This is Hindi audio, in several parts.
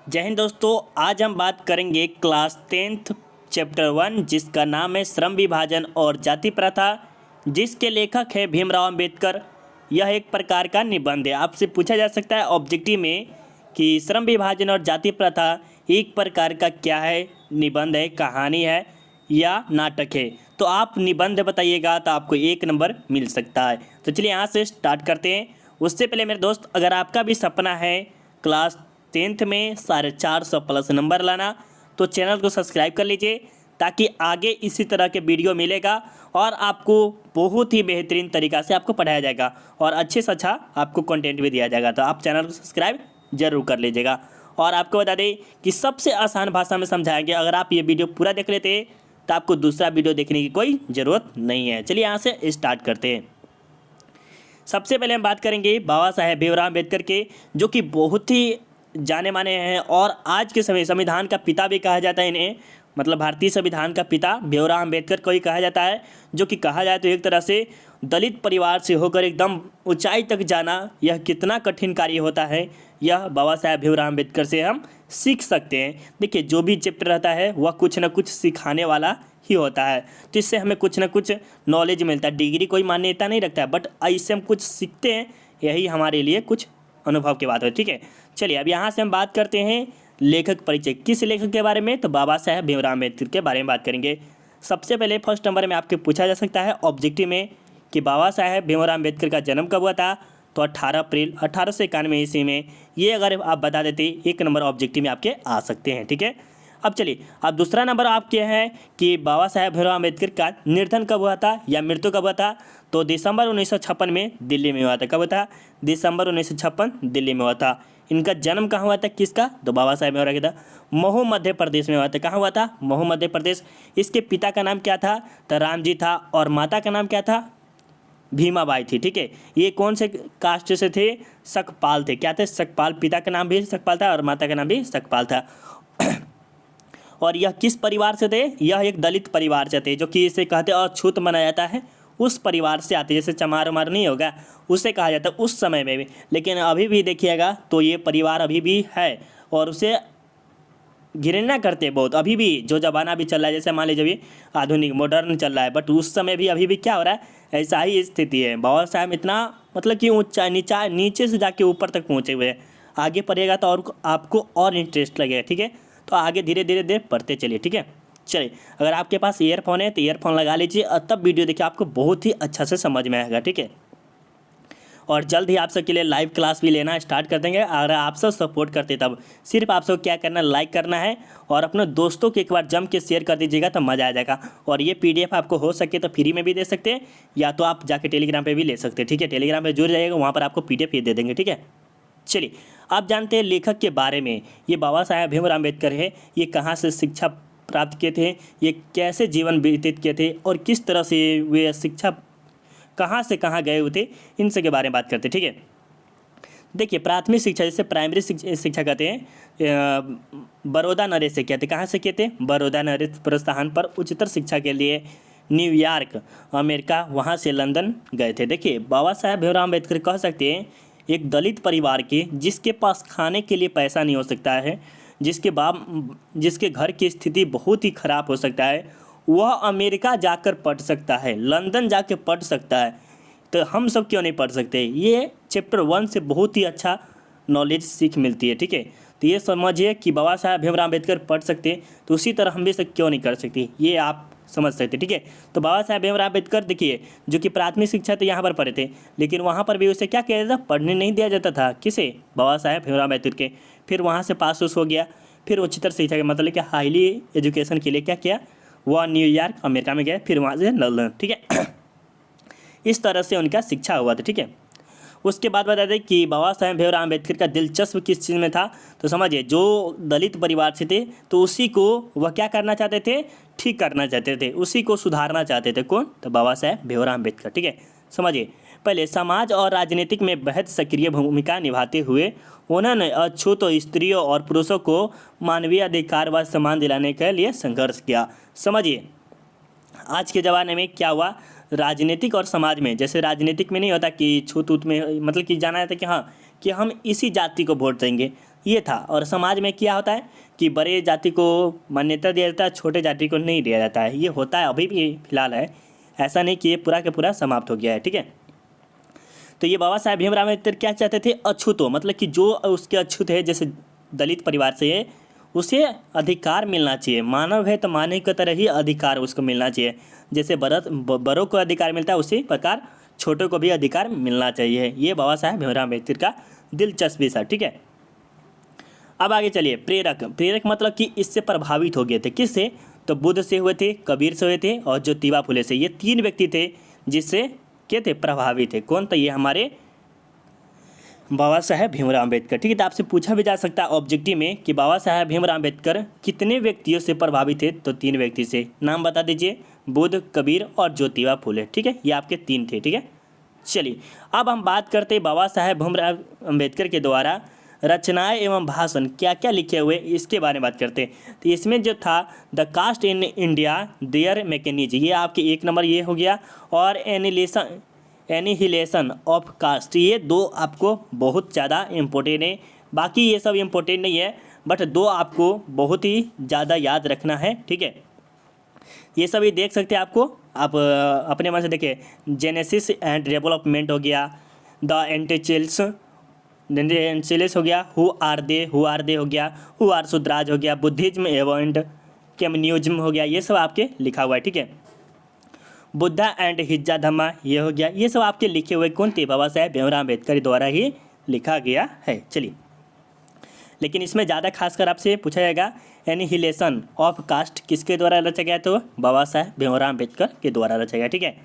जय हिंद दोस्तों। आज हम बात करेंगे क्लास 10th चैप्टर 1 जिसका नाम है श्रम विभाजन और जाति प्रथा, जिसके लेखक है भीमराव अंबेडकर। यह एक प्रकार का निबंध है। आपसे पूछा जा सकता है ऑब्जेक्टिव में कि श्रम विभाजन और जाति प्रथा एक प्रकार का क्या है, निबंध है, कहानी है या नाटक है। तो आप निबंध बताइएगा तो आपको 1 नंबर मिल सकता है। तो चलिए यहाँ से स्टार्ट करते हैं। उससे पहले मेरे दोस्त, अगर आपका भी सपना है क्लास 10th में 450 प्लस नंबर लाना, तो चैनल को सब्सक्राइब कर लीजिए ताकि आगे इसी तरह के वीडियो मिलेगा और आपको बहुत ही बेहतरीन तरीक़ा से आपको पढ़ाया जाएगा और अच्छे से अच्छा आपको कंटेंट भी दिया जाएगा। तो आप चैनल को सब्सक्राइब जरूर कर लीजिएगा। और आपको बता दें कि सबसे आसान भाषा में समझाया गया। अगर आप ये वीडियो पूरा देख लेते तो आपको दूसरा वीडियो देखने की कोई ज़रूरत नहीं है। चलिए यहाँ से स्टार्ट करते हैं। सबसे पहले हम बात करेंगे बाबा साहेब भीमराव अम्बेडकर के, जो कि बहुत ही जाने माने हैं और आज के समय संविधान का पिता भी कहा जाता है इन्हें। मतलब भारतीय संविधान का पिता भीमराव अम्बेडकर को ही कहा जाता है, जो कि कहा जाए तो एक तरह से दलित परिवार से होकर एकदम ऊंचाई तक जाना यह कितना कठिन कार्य होता है, यह बाबा साहेब भीमराव अम्बेडकर से हम सीख सकते हैं। देखिए, जो भी चैप्टर रहता है वह कुछ ना कुछ सिखाने वाला ही होता है, तो इससे हमें कुछ ना कुछ नॉलेज मिलता है। डिग्री कोई मान्यता नहीं रखता है, बट इससे हम कुछ सीखते हैं, यही हमारे लिए कुछ अनुभव की बात है। ठीक है, चलिए अब यहाँ से हम बात करते हैं लेखक परिचय। किस लेखक के बारे में? तो बाबा साहेब भीमराव अम्बेडकर के बारे में बात करेंगे। सबसे पहले फर्स्ट नंबर में आपके पूछा जा सकता है ऑब्जेक्टिव में कि बाबा साहेब भीमराव अम्बेडकर का जन्म कब हुआ था? तो 18 अप्रैल 1891 ईस्वी में। ये अगर आप बता देते 1 नंबर ऑब्जेक्टिव में आपके आ सकते हैं। ठीक है, अब चलिए अब दूसरा नंबर आपके है कि बाबा साहेब भीमराव अम्बेडकर का निर्धन कब हुआ था या मृत्यु कब हुआ था? तो दिसंबर 1956 में दिल्ली में हुआ था। कब हुआ था? दिसंबर 1956 दिल्ली में हुआ था। इनका जन्म कहाँ हुआ था? किसका? तो बाबा साहेब भीमराव का महू मध्य प्रदेश में हुआ था। कहाँ हुआ था? महू मध्य प्रदेश। इसके पिता का नाम क्या था? तो रामजी था और माता का नाम क्या था? भीमाबाई थी। ठीक है, ये कौन से कास्ट से थे? सकपाल थे। क्या थे? सकपाल। पिता का नाम भी सकपाल था और माता का नाम भी सकपाल था। और यह किस परिवार से थे? यह एक दलित परिवार से थे, जो कि इसे कहते हैं अछूत माना जाता है। उस परिवार से आते, जैसे चमार उमार नहीं होगा, उसे कहा जाता है उस समय में भी। लेकिन अभी भी देखिएगा तो ये परिवार अभी भी है और उसे घृणा करते बहुत। अभी भी जो ज़माना भी चल रहा है, जैसे मान लीजिए अभी आधुनिक मॉडर्न चल रहा है, बट उस समय भी अभी भी क्या हो रहा है, ऐसा ही स्थिति है। बाबा साहब इतना मतलब कि ऊँचा नीचे से जाके ऊपर तक पहुँचे हुए हैं। आगे पढ़िएगा तो और आपको और इंटरेस्ट लगेगा। ठीक है, तो आगे धीरे धीरे पढ़ते चलिए। ठीक है, चलिए अगर आपके पास ईयरफोन है तो ईयरफोन लगा लीजिए और तब वीडियो देखिए, आपको बहुत ही अच्छा से समझ में आएगा। ठीक है, और जल्द ही आप सबके लिए लाइव क्लास भी लेना स्टार्ट कर देंगे। अगर आप सब सपोर्ट करते तब सिर्फ आप सब क्या करना, लाइक करना है और अपने दोस्तों को एक बार जम के शेयर कर दीजिएगा तो मज़ा आ जाएगा। और ये PDF आपको हो सके तो फ्री में भी दे सकते हैं या तो आप जाके टेलीग्राम पे भी ले सकते हैं। ठीक है, टेलीग्राम पे जुड़ जाइएगा, वहाँ पर आपको PDF ही दे देंगे। ठीक है, चलिए आप जानते हैं लेखक के बारे में। ये बाबा साहेब भीमराव अम्बेडकर है, ये कहाँ से शिक्षा प्राप्त किए थे, ये कैसे जीवन व्यतीत किए थे और किस तरह से वे शिक्षा कहाँ से कहाँ गए हुए थे, इन सब के बारे में बात करते हैं। ठीक है, देखिए प्राथमिक शिक्षा जैसे प्राइमरी शिक्षा कहते हैं, बड़ौदा नरेश से किए थे। कहाँ से किए थे? बड़ौदा नरेश प्रस्थान पर उच्चतर शिक्षा के लिए न्यूयॉर्क अमेरिका, वहाँ से लंदन गए थे। देखिए बाबा साहेब भीमराव अम्बेडकर कह सकते हैं एक दलित परिवार के, जिसके पास खाने के लिए पैसा नहीं हो सकता है, जिसके घर की स्थिति बहुत ही ख़राब हो सकता है, वह अमेरिका जाकर पढ़ सकता है, लंदन जाकर पढ़ सकता है। तो हम सब क्यों नहीं पढ़ सकते? ये चैप्टर 1 से बहुत ही अच्छा नॉलेज सीख मिलती है। ठीक है, तो ये समझिए कि बाबा साहब भीमराव अम्बेडकर पढ़ सकते, तो उसी तरह हम भी सब क्यों नहीं कर सकते, ये आप समझ सकते। ठीक है, तो बाबा साहब भीमराव अम्बेडकर देखिए, जो कि प्राथमिक शिक्षा तो यहाँ पर पढ़े थे, लेकिन वहाँ पर भी उसे क्या किया जाता था? पढ़ने नहीं दिया जाता था। किसे? बाबा साहब भीमराव अम्बेडकर के। फिर वहाँ से पास उस हो गया, फिर उच्चतर शिक्षा के मतलब कि हाईली एजुकेशन के लिए क्या किया, वह न्यूयॉर्क अमेरिका में गए, फिर वहाँ से लंदन। ठीक है, इस तरह से उनका शिक्षा हुआ था। ठीक है, उसके बाद बता दें कि बाबा साहेब भीमराव अम्बेडकर का दिलचस्प किस चीज़ में था? तो समझिए, जो दलित परिवार से थे तो उसी को वह क्या करना चाहते थे? ठीक करना चाहते थे, उसी को सुधारना चाहते थे। कौन? तो बाबा साहेब भीमराव अम्बेडकर। ठीक है, समझिए पहले समाज और राजनीतिक में बेहद सक्रिय भूमिका निभाते हुए उन्होंने अछूत स्त्रियों और पुरुषों को मानवीय अधिकार व सम्मान दिलाने के लिए संघर्ष किया। समझिए आज के ज़माने में क्या हुआ, राजनीतिक और समाज में, जैसे राजनीतिक में नहीं होता कि छूत ऊत में मतलब कि जाना जाता है कि हाँ कि हम इसी जाति को वोट देंगे, ये था। और समाज में क्या होता है कि बड़े जाति को मान्यता दिया जाता है, छोटे जाति को नहीं दिया जाता है। ये होता है, अभी भी फिलहाल है, ऐसा नहीं कि ये पूरा का पूरा समाप्त हो गया है, ठीक है। तो ये बाबा साहेब भीमराव अम्बेडकर क्या चाहते थे, अछूतो, मतलब कि जो उसके अछूत है, जैसे दलित परिवार से है, उसे अधिकार मिलना चाहिए। मानव है तो मानव की तरह ही अधिकार उसको मिलना चाहिए। जैसे बड़ों को अधिकार मिलता है, उसी प्रकार छोटों को भी अधिकार मिलना चाहिए। ये बाबा साहेब भीमराव अम्बेडकर का दिलचस्पी था, ठीक है। अब आगे चलिए, प्रेरक। प्रेरक मतलब कि इससे प्रभावित हो गए थे, किससे, तो बुद्ध से हुए थे, कबीर से हुए थे और ज्योतिबा फुले से। ये 3 व्यक्ति थे जिससे क्या थे, प्रभावित थे। कौन, तो ये हमारे बाबा साहेब भीमराव अम्बेडकर, ठीक है। तो आपसे पूछा भी जा सकता है ऑब्जेक्टिव में कि बाबा साहेब भीमराव अम्बेडकर कितने व्यक्तियों से प्रभावित थे, तो 3 व्यक्ति से। नाम बता दीजिए, बुद्ध, कबीर और ज्योतिबा फुले, ठीक है। ये आपके 3 थे, ठीक है। चलिए अब हम बात करते हैं बाबा साहेब भीमराव अम्बेडकर के द्वारा रचनाएं एवं भाषण क्या क्या लिखे हुए, इसके बारे में बात करते हैं। तो इसमें जो था, the caste in India their mechanism, ये आपके 1 नंबर ये हो गया। और एनिहिलेशन ऑफ कास्ट, ये 2 आपको बहुत ज़्यादा इम्पोर्टेंट है। बाकी ये सब इम्पोर्टेंट नहीं है, बट 2 आपको बहुत ही ज़्यादा याद रखना है, ठीक है। ये सब ये देख सकते हैं आपको, आप अपने मन से देखिए। जेनेसिस एंड डेवलपमेंट हो गया, द एंटीचिल्स हो गया, हु आर दे हो गया, हु आर शुद्राज हो गया, बुद्धिज्म एवं कम्युनिज्म हो गया। ये सब आपके लिखा हुआ है, ठीक है। बुद्धा एंड हिज्जा धम्मा ये हो गया। ये सब आपके लिखे हुए कौन थे, बाबा साहेब भीमराव अम्बेडकर द्वारा ही लिखा गया है। चलिए, लेकिन इसमें ज़्यादा खासकर आपसे पूछा जाएगा, एनिहिलेशन ऑफ कास्ट किसके द्वारा रचा गया, तो बाबा साहेब भीमराव अम्बेडकर के द्वारा रचा गया, ठीक है।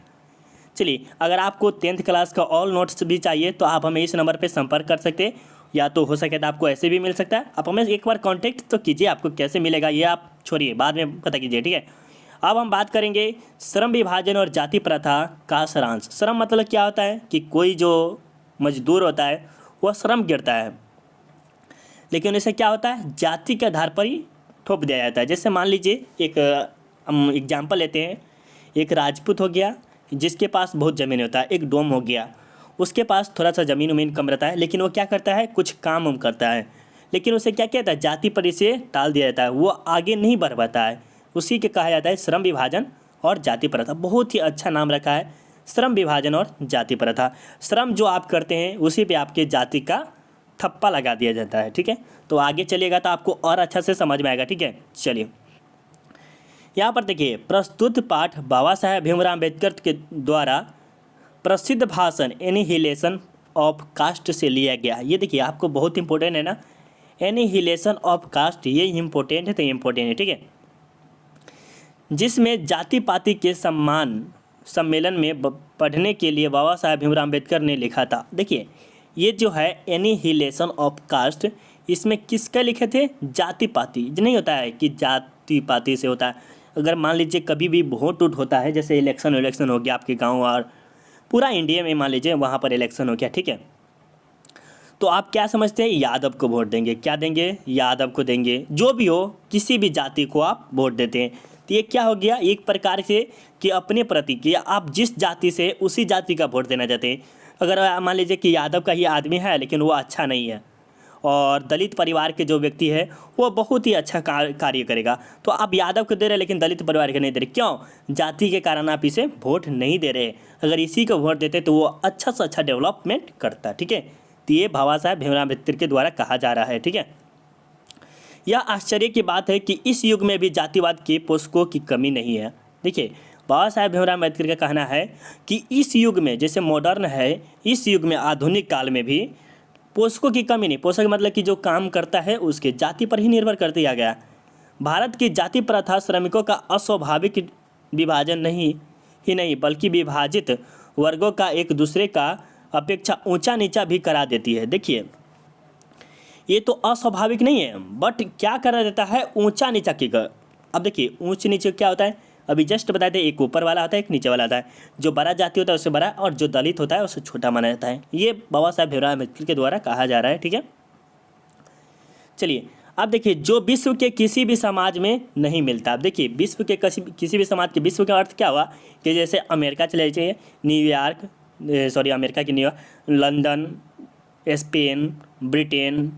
चलिए, अगर आपको 10th क्लास का ऑल नोट्स भी चाहिए तो आप हमें इस नंबर पे संपर्क कर सकते हैं, या तो हो सके तो आपको ऐसे भी मिल सकता है। आप हमें एक बार कांटेक्ट तो कीजिए, आपको कैसे मिलेगा ये आप छोड़िए, बाद में पता कीजिए, ठीक है। अब हम बात करेंगे श्रम विभाजन और जाति प्रथा का सारांश। श्रम मतलब क्या होता है कि कोई जो मजदूर होता है वह श्रम गिरता है, लेकिन इसे क्या होता है, जाति के आधार पर ही थोप दिया जाता है। जैसे मान लीजिए, एक हम एग्जाम्पल लेते हैं, एक राजपूत हो गया जिसके पास बहुत ज़मीन होता है, एक डोम हो गया उसके पास थोड़ा सा ज़मीन उमीन कम रहता है, लेकिन वो क्या करता है, कुछ काम उम करता है, लेकिन उसे क्या कहता है, जाति पर इसे टाल दिया जाता है, वो आगे नहीं बढ़ पाता है। उसी के कहा जाता है श्रम विभाजन और जाति प्रथा। बहुत ही अच्छा नाम रखा है, श्रम विभाजन और जाति प्रथा। श्रम जो आप करते हैं उसी पे आपके जाति का ठप्पा लगा दिया जाता है, ठीक है। तो आगे चलिएगा तो आपको और अच्छा से समझ में आएगा, ठीक है। चलिए, यहाँ पर देखिए, प्रस्तुत पाठ बाबा साहेब भीमराव अम्बेडकर के द्वारा प्रसिद्ध भाषण एनिहिलेशन ऑफ कास्ट से लिया गया। ये देखिए, आपको बहुत इंपॉर्टेंट है ना, एनिहिलेशन ऑफ कास्ट, ये इंपॉर्टेंट है तो इंपॉर्टेंट है, ठीक है। जिसमें जाति पाति के सम्मेलन में पढ़ने के लिए बाबा साहेब भीमराव अम्बेडकर ने लिखा था। देखिए, ये जो है एनिहिलेशन ऑफ कास्ट, इसमें किसका लिखे थे, जाति पाति। नहीं होता है कि जाति पाति से होता है। अगर मान लीजिए कभी भी वोट उठ होता है, जैसे इलेक्शन हो गया आपके गांव और पूरा इंडिया में, मान लीजिए वहाँ पर इलेक्शन हो गया, ठीक है, तो आप क्या समझते हैं, यादव को वोट देंगे, क्या देंगे, यादव को देंगे। जो भी हो, किसी भी जाति को आप वोट देते हैं, तो ये क्या हो गया, एक प्रकार से कि अपने प्रति कि आप जिस जाति से उसी जाति का वोट देना चाहते हैं। अगर मान लीजिए कि यादव का ही आदमी है लेकिन वो अच्छा नहीं है, और दलित परिवार के जो व्यक्ति है वो बहुत ही अच्छा कार्य करेगा, तो आप यादव को दे रहे लेकिन दलित परिवार के नहीं दे रहे, क्यों, जाति के कारण आप इसे वोट नहीं दे रहे। अगर इसी को वोट देते तो वो अच्छा से अच्छा डेवलपमेंट करता, ठीक है। तो ये बाबा साहेब भीमराव अम्बेडकर के द्वारा कहा जा रहा है, ठीक है। यह आश्चर्य की बात है कि इस युग में भी जातिवाद के पोषकों की कमी नहीं है। देखिए, बाबा साहेब भीमराव अम्बेडकर का कहना है कि इस युग में, जैसे मॉडर्न है, इस युग में, आधुनिक काल में भी पोषकों की कमी नहीं। पोषक मतलब कि जो काम करता है उसके जाति पर ही निर्भर कर दिया गया। भारत की जाति प्रथा श्रमिकों का अस्वाभाविक विभाजन नहीं बल्कि विभाजित वर्गों का एक दूसरे का अपेक्षा ऊंचा नीचा भी करा देती है। देखिए, ये तो अस्वाभाविक नहीं है, बट क्या करा देता है, ऊंचा नीचा की। अब देखिए, ऊंच नीचे क्या होता है, अभी जस्ट बताए थे, एक ऊपर वाला होता है, एक नीचे वाला होता है। जो बड़ा जाति होता है उससे बड़ा, और जो दलित होता है उससे छोटा माना जाता है। ये बाबा साहेब भीमराव अम्बेडकर के द्वारा कहा जा रहा है, ठीक है। चलिए, अब देखिए, जो विश्व के किसी भी समाज में नहीं मिलता। अब देखिए, विश्व के किसी भी समाज के, विश्व का अर्थ क्या हुआ कि जैसे अमेरिका चले जाइए, अमेरिका की न्यूयॉर्क, लंदन, स्पेन, ब्रिटेन,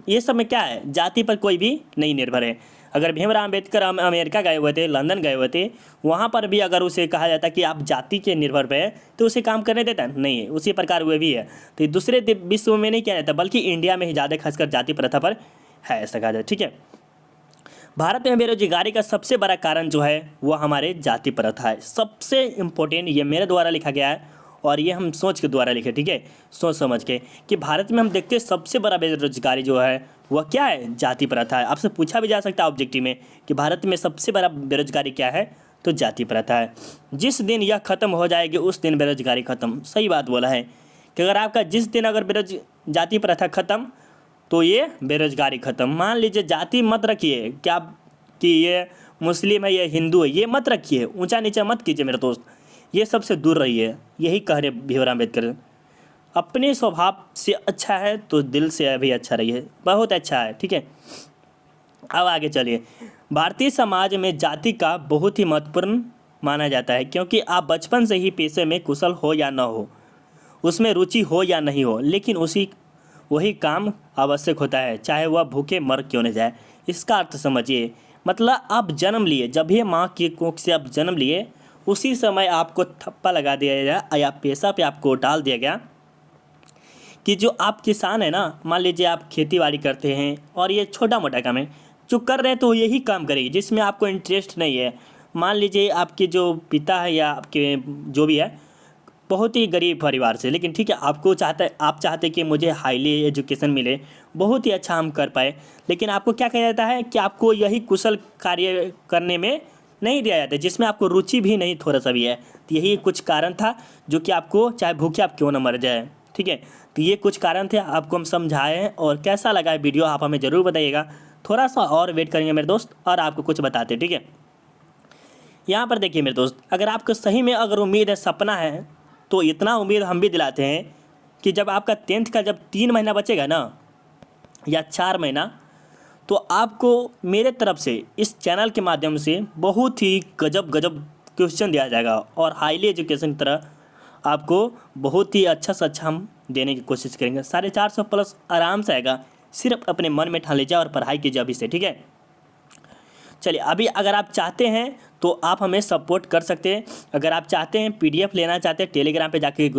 ये सब में क्या है, जाति पर कोई भी नहीं निर्भर है। अगर भीमराव अम्बेडकर अमेरिका गए हुए थे, लंदन गए हुए थे, वहाँ पर भी अगर उसे कहा जाता कि आप जाति के निर्भर पे है तो उसे काम करने देता नहीं है। उसी प्रकार वे भी है। तो दूसरे विश्व में नहीं किया जाता, बल्कि इंडिया में ही ज़्यादा खासकर जाति प्रथा पर है, ऐसा कहा जाता है। ठीक है, भारत में बेरोजगारी का सबसे बड़ा कारण जो है वो हमारे जाति प्रथा है। सबसे इम्पोर्टेंट ये मेरे द्वारा लिखा गया है और ये हम सोच के द्वारा लिखे, ठीक है, सोच समझ के, कि भारत में हम देखते हैं सबसे बड़ा बेरोजगारी जो है वह क्या है, जाति प्रथा है। आपसे पूछा भी जा सकता है ऑब्जेक्टिव में कि भारत में सबसे बड़ा बेरोजगारी क्या है, तो जाति प्रथा है। जिस दिन यह खत्म हो जाएगी उस दिन बेरोजगारी खत्म। सही बात बोला है कि अगर आपका जिस दिन अगर जाति प्रथा खत्म तो ये बेरोजगारी खत्म। मान लीजिए जाति मत रखिए क्या कि ये मुस्लिम है, ये हिंदू है, ये मत रखिए, ऊंचा नीचा मत कीजिए मेरे दोस्त, ये सबसे दूर रहिए। यही कह रहे भीमराव अम्बेडकर। अपने स्वभाव से अच्छा है तो दिल से भी अच्छा रहिए, बहुत अच्छा है। ठीक है, अब आगे चलिए। भारतीय समाज में जाति का बहुत ही महत्वपूर्ण माना जाता है, क्योंकि आप बचपन से ही पेशे में कुशल हो या न हो, उसमें रुचि हो या नहीं हो, लेकिन वही काम आवश्यक होता है, चाहे वह भूखे मर क्यों न जाए। इसका अर्थ समझिए, मतलब आप जन्म लिए, जब ये माँ की कोख से आप जन्म लिए उसी समय आपको थप्पा लगा दिया गया या पेशा पे आपको डाल दिया गया कि जो आप किसान है ना, मान लीजिए आप खेती बाड़ी करते हैं और ये छोटा मोटा काम है जो कर रहे हैं, तो यही काम करेगी जिसमें आपको इंटरेस्ट नहीं है। मान लीजिए आपके जो पिता है या आपके जो भी है बहुत ही गरीब परिवार से, लेकिन ठीक है आप चाहते कि मुझे हाईली एजुकेशन मिले, बहुत ही अच्छा हम कर पाए, लेकिन आपको क्या कहा जाता है कि आपको यही कुशल कार्य करने में नहीं दिया जाता, जिसमें आपको रुचि भी नहीं थोड़ा सा भी है। तो यही कुछ कारण था जो कि आपको, चाहे भूखे आप क्यों ना मर जाए। ठीक है, तो ये कुछ कारण थे, आपको हम समझाए हैं। और कैसा लगा है वीडियो आप हमें ज़रूर बताइएगा। थोड़ा सा और वेट करेंगे मेरे दोस्त और आपको कुछ बताते। ठीक है, यहाँ पर देखिए मेरे दोस्त, अगर आपको सही में अगर उम्मीद है, सपना है, तो इतना उम्मीद हम भी दिलाते हैं कि जब आपका 10th का जब 3 महीना बचेगा ना या 4 महीना, तो आपको मेरे तरफ से इस चैनल के माध्यम से बहुत ही गजब क्वेश्चन दिया जाएगा और हाईली एजुकेशन की तरह आपको बहुत ही अच्छा से अच्छा हम देने की कोशिश करेंगे। 450 प्लस आराम से आएगा, सिर्फ अपने मन में ठान लीजिए और पढ़ाई कीजिए अभी से। ठीक है, चलिए अभी अगर आप चाहते हैं तो आप हमें सपोर्ट कर सकते हैं। अगर आप चाहते हैं PDF लेना चाहते हैं, टेलीग्राम पे जाके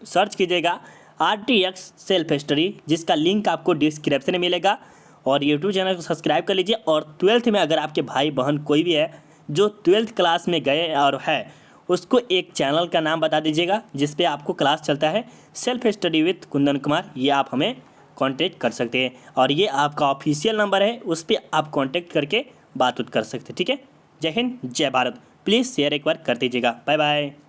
सर्च कीजिएगा RTX सेल्फ स्टडी, जिसका लिंक आपको डिस्क्रिप्शन में मिलेगा। और यूट्यूब चैनल को सब्सक्राइब कर लीजिए। और 12th में अगर आपके भाई बहन कोई भी है जो 12th क्लास में गए और है, उसको एक चैनल का नाम बता दीजिएगा जिस पे आपको क्लास चलता है, self study with Kundan Kumar. ये आप हमें कांटेक्ट कर सकते हैं और ये आपका ऑफिशियल नंबर है, उस पर आप कांटेक्ट करके बात कर सकते हैं। ठीक है, जय हिंद, जय भारत। प्लीज़ शेयर एक बार कर दीजिएगा। Bye bye.